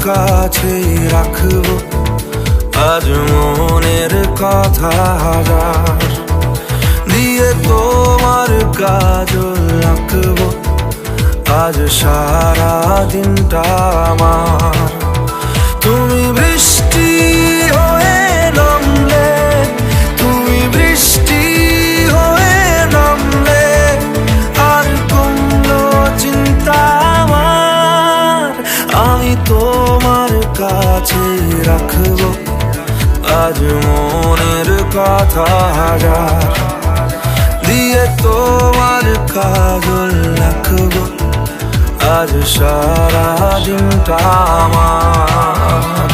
কাছে রাখবো আজ মনের কথা হাজার, দিয়ে তোমার কাজল আঁকবো আজ সারা দিনটা আমার। তুমি বৃষ্টি হয়ে নামলে, তুমি বৃষ্টি হয়ে নামলে আর কোনো চিন্তা আমার। আমি তোমার কাছে রাখবো আজ মনের কথা হাজার, দিয়ে তোমার কাজল আঁকবো আজ সারা দিনটা আমার।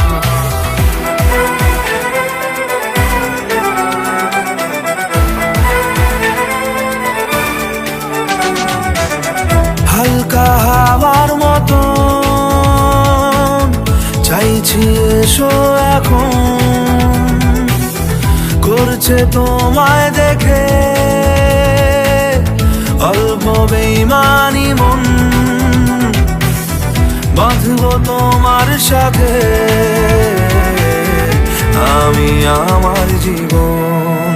হালকা হাওয়ার মতো চাইছি এসো এখন, করছে তোমায় দেখে অল্প বেইমানি মন। বাঁধবো তোমার সাথে আমি আমার জীবন,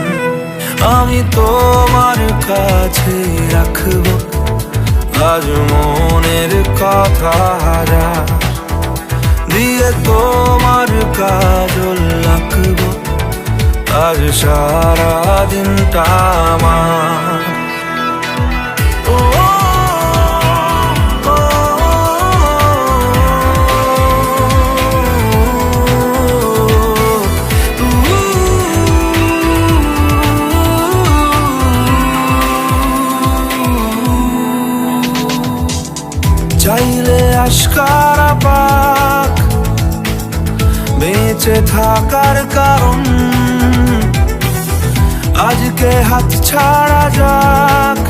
আমি তোমার কাছে রাখবো আজ মনের কথা হাজার, দিয়ে তোমার কাজল আঁকবো আজ সারা দিনটা আমার। চাইলে আশকারা পাক বেঁচে থাকার কারণ, আজকে হাত ছাড়া যাক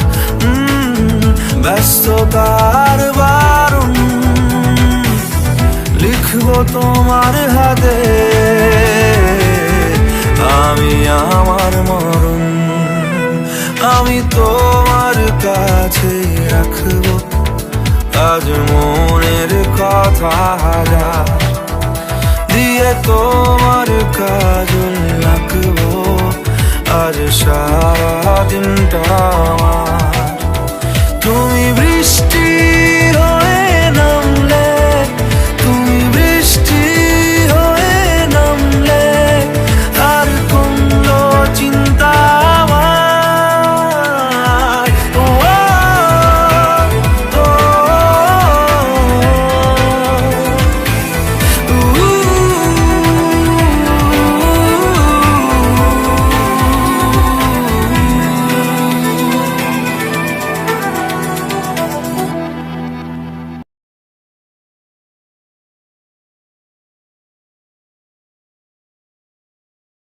ব্যস্ততার বারণ। লিখবো তোমার হাতে আমি আমার মরণ, আমি তোমার কাছে রাখবো আজ মনের কথা হাজার, দিয়ে তোমার কাজল আঁকবো আজ সারা দিনটা আমার।